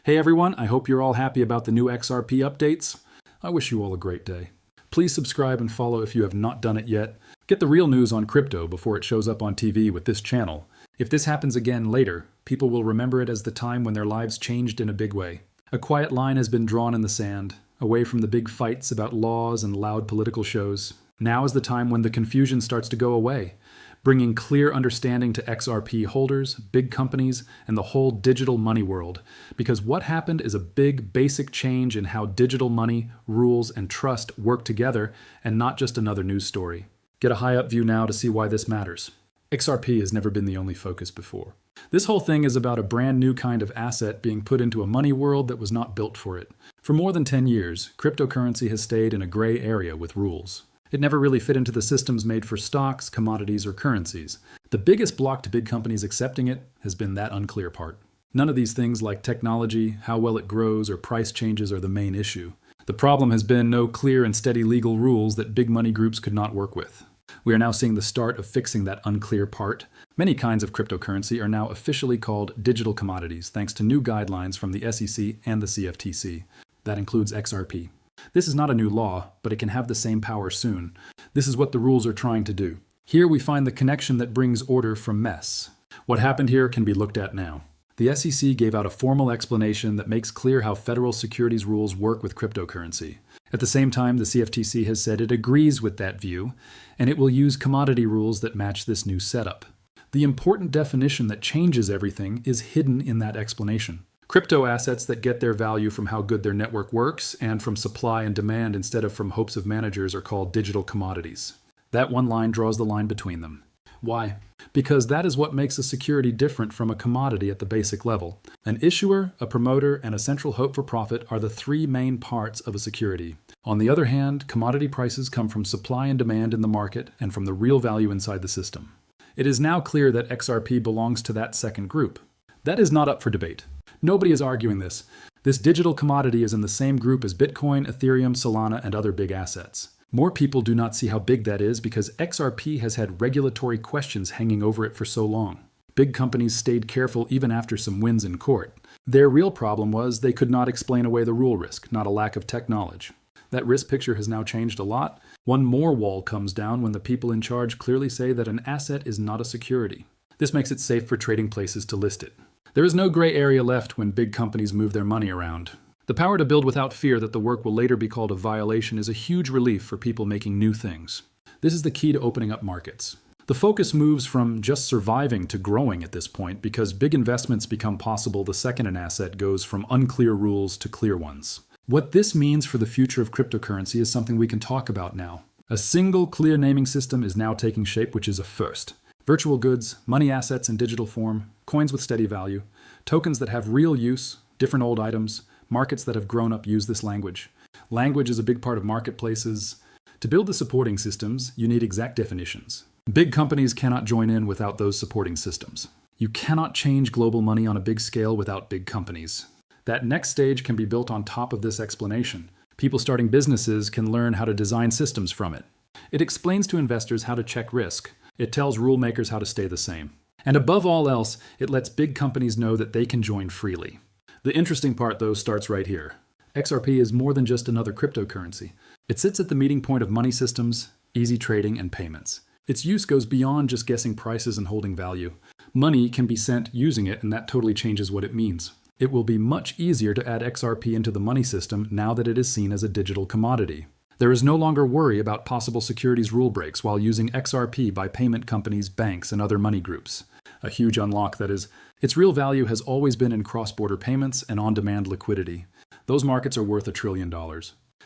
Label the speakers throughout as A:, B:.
A: Hey everyone, I hope you're all happy about the new XRP updates. I wish you all a great day. Please subscribe and follow if you have not done it yet. Get the real news on crypto before it shows up on TV with this channel. If this happens again later, people will remember it as the time when their lives changed in a big way. A quiet line has been drawn in the sand, away from the big fights about laws and loud political shows. Now is the time when the confusion starts to go away, bringing clear understanding to XRP holders, big companies, and the whole digital money world. Because what happened is a big, basic change in how digital money, rules, and trust work together, and not just another news story. Get a high-up view now to see why this matters. XRP has never been the only focus before. This whole thing is about a brand new kind of asset being put into a money world that was not built for it. For more than 10 years, cryptocurrency has stayed in a gray area with rules. It never really fit into the systems made for stocks, commodities, or currencies. The biggest block to big companies accepting it has been that unclear part. None of these things like technology, how well it grows, or price changes are the main issue. The problem has been no clear and steady legal rules that big money groups could not work with. We are now seeing the start of fixing that unclear part. Many kinds of cryptocurrency are now officially called digital commodities thanks to new guidelines from the SEC and the CFTC. That includes XRP. This is not a new law, but it can have the same power soon. This is what the rules are trying to do. Here we find the connection that brings order from mess. What happened here can be looked at now. The SEC gave out a formal explanation that makes clear how federal securities rules work with cryptocurrency. At the same time, the CFTC has said it agrees with that view, and it will use commodity rules that match this new setup. The important definition that changes everything is hidden in that explanation. Crypto assets that get their value from how good their network works and from supply and demand instead of from hopes of managers are called digital commodities. That one line draws the line between them. Why? Because that is what makes a security different from a commodity at the basic level. An issuer, a promoter, and a central hope for profit are the three main parts of a security. On the other hand, commodity prices come from supply and demand in the market and from the real value inside the system. It is now clear that XRP belongs to that second group. That is not up for debate. Nobody is arguing this. This digital commodity is in the same group as Bitcoin, Ethereum, Solana, and other big assets. More people do not see how big that is because XRP has had regulatory questions hanging over it for so long. Big companies stayed careful even after some wins in court. Their real problem was they could not explain away the rule risk, not a lack of tech knowledge. That risk picture has now changed a lot. One more wall comes down when the people in charge clearly say that an asset is not a security. This makes it safe for trading places to list it. There is no gray area left when big companies move their money around. The power to build without fear that the work will later be called a violation is a huge relief for people making new things. This is the key to opening up markets. The focus moves from just surviving to growing at this point because big investments become possible the second an asset goes from unclear rules to clear ones. What this means for the future of cryptocurrency is something we can talk about now. A single clear naming system is now taking shape, which is a first. Virtual goods, money assets in digital form, coins with steady value, tokens that have real use, different old items, markets that have grown up use this language. Language is a big part of marketplaces. To build the supporting systems, you need exact definitions. Big companies cannot join in without those supporting systems. You cannot change global money on a big scale without big companies. That next stage can be built on top of this explanation. People starting businesses can learn how to design systems from it. It explains to investors how to check risk. It tells rule makers how to stay the same. And above all else, it lets big companies know that they can join freely. The interesting part, though, starts right here. XRP is more than just another cryptocurrency. It sits at the meeting point of money systems, easy trading, and payments. Its use goes beyond just guessing prices and holding value. Money can be sent using it, and that totally changes what it means. It will be much easier to add XRP into the money system now that it is seen as a digital commodity. There is no longer worry about possible securities rule breaks while using XRP by payment companies, banks, and other money groups. A huge unlock, that is. Its real value has always been in cross-border payments and on-demand liquidity. Those markets are worth $1 trillion.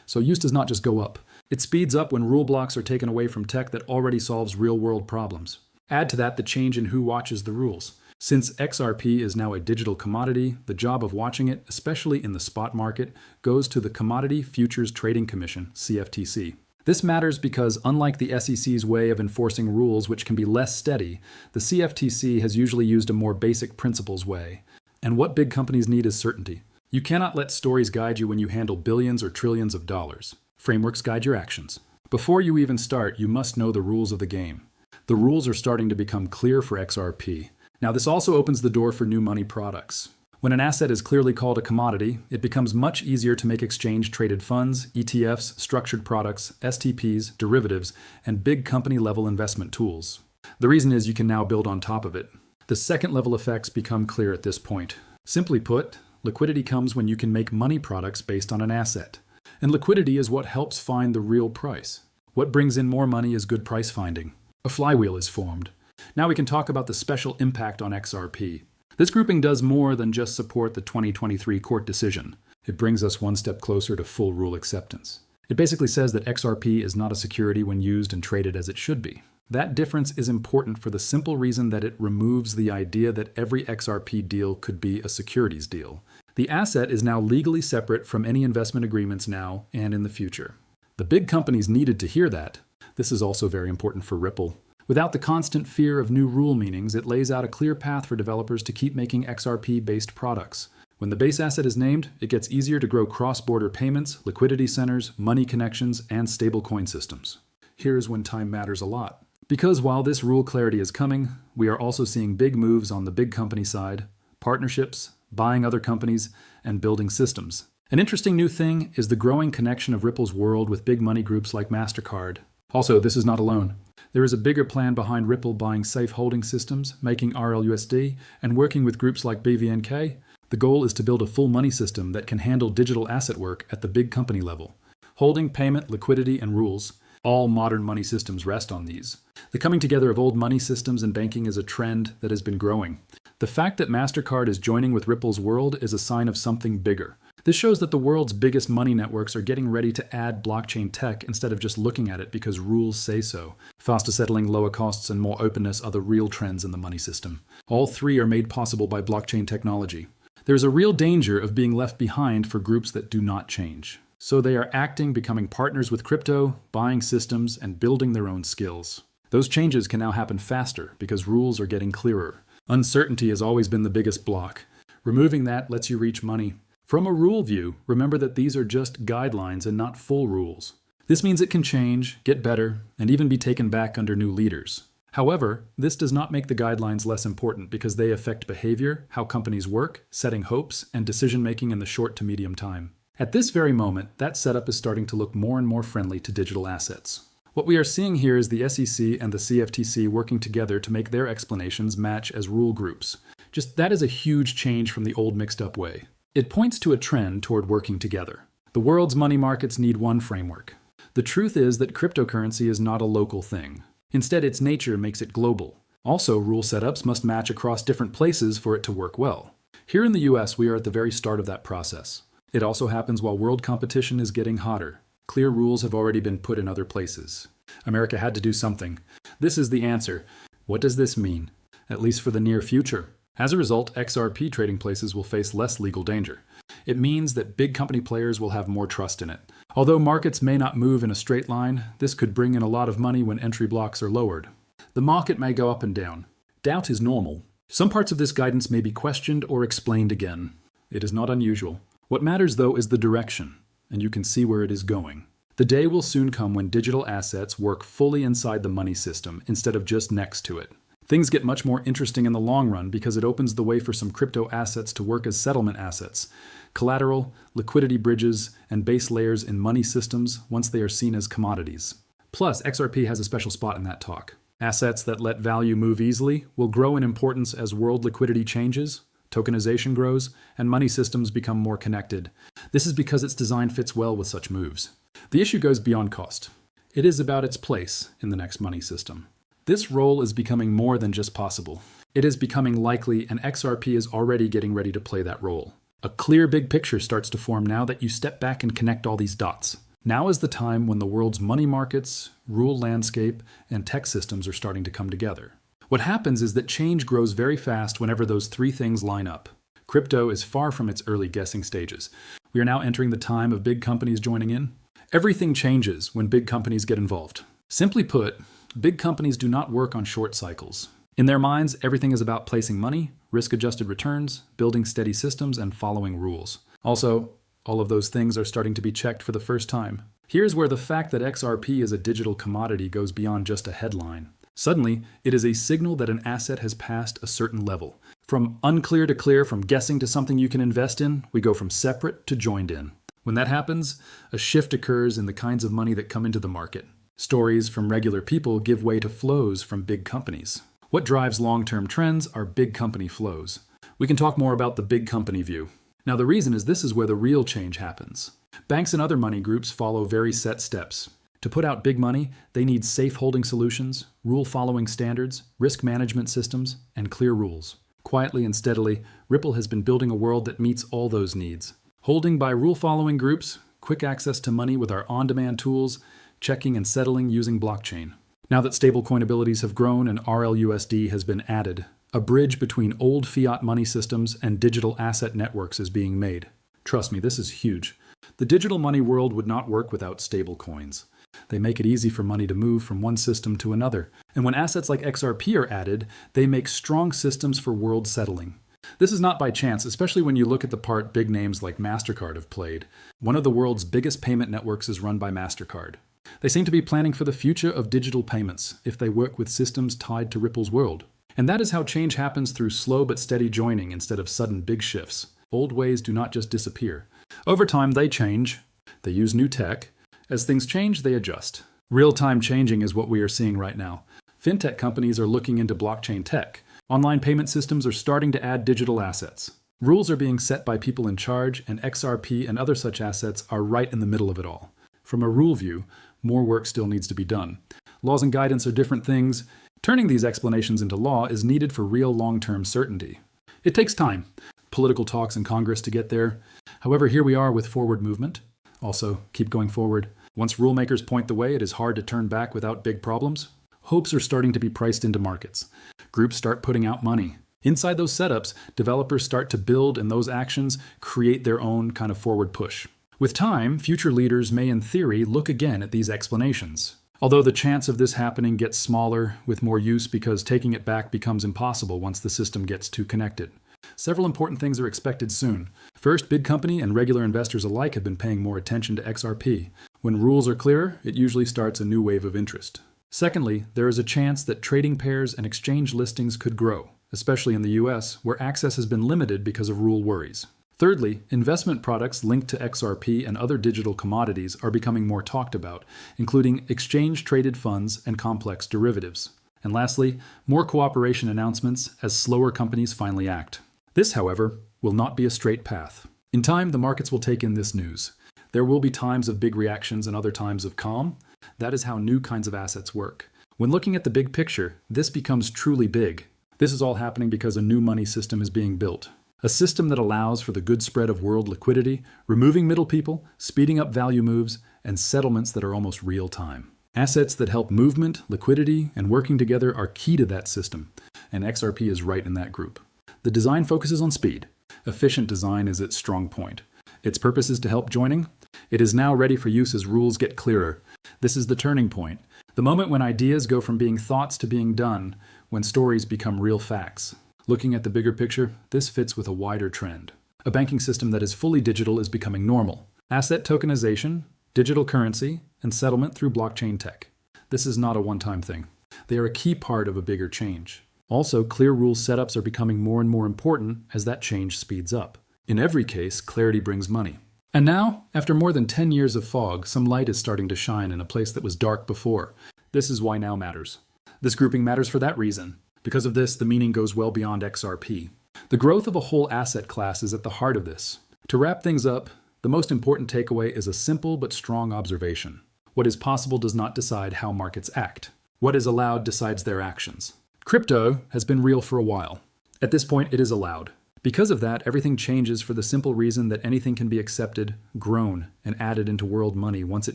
A: So use does not just go up. It speeds up when rule blocks are taken away from tech that already solves real-world problems. Add to that the change in who watches the rules. Since XRP is now a digital commodity, the job of watching it, especially in the spot market, goes to the Commodity Futures Trading Commission, CFTC. This matters because, unlike the SEC's way of enforcing rules which can be less steady, the CFTC has usually used a more basic principles way. And what big companies need is certainty. You cannot let stories guide you when you handle billions or trillions of dollars. Frameworks guide your actions. Before you even start, you must know the rules of the game. The rules are starting to become clear for XRP. Now, this also opens the door for new money products. When an asset is clearly called a commodity, it becomes much easier to make exchange-traded funds, ETFs, structured products, STPs, derivatives, and big company-level investment tools. The reason is you can now build on top of it. The second-level effects become clear at this point. Simply put, liquidity comes when you can make money products based on an asset. And liquidity is what helps find the real price. What brings in more money is good price finding. A flywheel is formed. Now we can talk about the special impact on XRP. This grouping does more than just support the 2023 court decision. It brings us one step closer to full rule acceptance. It basically says that XRP is not a security when used and traded as it should be. That difference is important for the simple reason that it removes the idea that every XRP deal could be a securities deal. The asset is now legally separate from any investment agreements now and in the future. The big companies needed to hear that. This is also very important for Ripple. Without the constant fear of new rule meanings, it lays out a clear path for developers to keep making XRP-based products. When the base asset is named, it gets easier to grow cross-border payments, liquidity centers, money connections, and stablecoin systems. Here's when time matters a lot. Because while this rule clarity is coming, we are also seeing big moves on the big company side, partnerships, buying other companies, and building systems. An interesting new thing is the growing connection of Ripple's world with big money groups like MasterCard. Also, this is not alone. There is a bigger plan behind Ripple buying safe holding systems, making RLUSD, and working with groups like BVNK. The goal is to build a full money system that can handle digital asset work at the big company level. Holding, payment, liquidity, and rules. All modern money systems rest on these. The coming together of old money systems and banking is a trend that has been growing. The fact that MasterCard is joining with Ripple's world is a sign of something bigger. This shows that the world's biggest money networks are getting ready to add blockchain tech instead of just looking at it because rules say so. Faster settling, lower costs, and more openness are the real trends in the money system. All three are made possible by blockchain technology. There is a real danger of being left behind for groups that do not change. So they are acting, becoming partners with crypto, buying systems, and building their own skills. Those changes can now happen faster because rules are getting clearer. Uncertainty has always been the biggest block. Removing that lets you reach money. From a rule view, remember that these are just guidelines and not full rules. This means it can change, get better, and even be taken back under new leaders. However, this does not make the guidelines less important because they affect behavior, how companies work, setting hopes, and decision-making in the short to medium time. At this very moment, that setup is starting to look more and more friendly to digital assets. What we are seeing here is the SEC and the CFTC working together to make their explanations match as rule groups. Just that is a huge change from the old mixed-up way. It points to a trend toward working together. The world's money markets need one framework. The truth is that cryptocurrency is not a local thing. Instead, its nature makes it global. Also, rule setups must match across different places for it to work well. Here in the US, we are at the very start of that process. It also happens while world competition is getting hotter. Clear rules have already been put in other places. America had to do something. This is the answer. What does this mean? At least for the near future. As a result, XRP trading places will face less legal danger. It means that big company players will have more trust in it. Although markets may not move in a straight line, this could bring in a lot of money when entry blocks are lowered. The market may go up and down. Doubt is normal. Some parts of this guidance may be questioned or explained again. It is not unusual. What matters, though, is the direction, and you can see where it is going. The day will soon come when digital assets work fully inside the money system instead of just next to it. Things get much more interesting in the long run because it opens the way for some crypto assets to work as settlement assets, collateral, liquidity bridges, and base layers in money systems once they are seen as commodities. Plus, XRP has a special spot in that talk. Assets that let value move easily will grow in importance as world liquidity changes, tokenization grows, and money systems become more connected. This is because its design fits well with such moves. The issue goes beyond cost. It is about its place in the next money system. This role is becoming more than just possible. It is becoming likely, and XRP is already getting ready to play that role. A clear big picture starts to form now that you step back and connect all these dots. Now is the time when the world's money markets, rule landscape, and tech systems are starting to come together. What happens is that change grows very fast whenever those three things line up. Crypto is far from its early guessing stages. We are now entering the time of big companies joining in. Everything changes when big companies get involved. Simply put, big companies do not work on short cycles. In their minds, everything is about placing money, risk-adjusted returns, building steady systems, and following rules. Also, all of those things are starting to be checked for the first time. Here's where the fact that XRP is a digital commodity goes beyond just a headline. Suddenly, it is a signal that an asset has passed a certain level. From unclear to clear, from guessing to something you can invest in, we go from separate to joined in. When that happens, a shift occurs in the kinds of money that come into the market. Stories from regular people give way to flows from big companies. What drives long-term trends are big company flows. We can talk more about the big company view. Now, the reason is this is where the real change happens. Banks and other money groups follow very set steps. To put out big money, they need safe holding solutions, rule-following standards, risk management systems, and clear rules. Quietly and steadily, Ripple has been building a world that meets all those needs. Holding by rule-following groups, quick access to money with our on-demand tools, checking and settling using blockchain. Now that stablecoin abilities have grown and RLUSD has been added, a bridge between old fiat money systems and digital asset networks is being made. Trust me, this is huge. The digital money world would not work without stablecoins. They make it easy for money to move from one system to another. And when assets like XRP are added, they make strong systems for world settling. This is not by chance, especially when you look at the part big names like MasterCard have played. One of the world's biggest payment networks is run by MasterCard. They seem to be planning for the future of digital payments if they work with systems tied to Ripple's world. And that is how change happens, through slow but steady joining instead of sudden big shifts. Old ways do not just disappear. Over time, they change. They use new tech. As things change, they adjust. Real-time changing is what we are seeing right now. Fintech companies are looking into blockchain tech. Online payment systems are starting to add digital assets. Rules are being set by people in charge, and XRP and other such assets are right in the middle of it all. From a rule view, more work still needs to be done. Laws and guidance are different things. Turning these explanations into law is needed for real long-term certainty. It takes time, political talks in Congress to get there. However, here we are with forward movement. Also, keep going forward. Once rulemakers point the way, it is hard to turn back without big problems. Hopes are starting to be priced into markets. Groups start putting out money. Inside those setups, developers start to build, and those actions create their own kind of forward push. With time, future leaders may, in theory, look again at these explanations. Although the chance of this happening gets smaller with more use because taking it back becomes impossible once the system gets too connected. Several important things are expected soon. First, big company and regular investors alike have been paying more attention to XRP. When rules are clearer, it usually starts a new wave of interest. Secondly, there is a chance that trading pairs and exchange listings could grow, especially in the US, where access has been limited because of rule worries. Thirdly, investment products linked to XRP and other digital commodities are becoming more talked about, including exchange-traded funds and complex derivatives. And lastly, more cooperation announcements as slower companies finally act. This, however, will not be a straight path. In time, the markets will take in this news. There will be times of big reactions and other times of calm. That is how new kinds of assets work. When looking at the big picture, this becomes truly big. This is all happening because a new money system is being built. A system that allows for the good spread of world liquidity, removing middle people, speeding up value moves, and settlements that are almost real time. Assets that help movement, liquidity, and working together are key to that system, and XRP is right in that group. The design focuses on speed. Efficient design is its strong point. Its purpose is to help joining. It is now ready for use as rules get clearer. This is the turning point, the moment when ideas go from being thoughts to being done, when stories become real facts. Looking at the bigger picture, this fits with a wider trend. A banking system that is fully digital is becoming normal. Asset tokenization, digital currency, and settlement through blockchain tech. This is not a one-time thing. They are a key part of a bigger change. Also, clear rule setups are becoming more and more important as that change speeds up. In every case, clarity brings money. And now, after more than 10 years of fog, some light is starting to shine in a place that was dark before. This is why now matters. This grouping matters for that reason. Because of this, the meaning goes well beyond XRP. The growth of a whole asset class is at the heart of this. To wrap things up, the most important takeaway is a simple but strong observation. What is possible does not decide how markets act. What is allowed decides their actions. Crypto has been real for a while. At this point, it is allowed. Because of that, everything changes for the simple reason that anything can be accepted, grown, and added into world money once it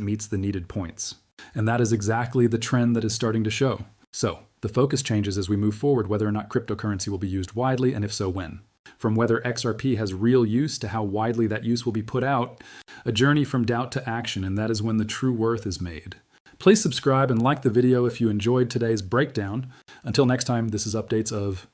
A: meets the needed points. And that is exactly the trend that is starting to show. So, the focus changes as we move forward whether or not cryptocurrency will be used widely, and if so, when. From whether XRP has real use to how widely that use will be put out, a journey from doubt to action, and that is when the true worth is made. Please subscribe and like the video if you enjoyed today's breakdown. Until next time, this is updates of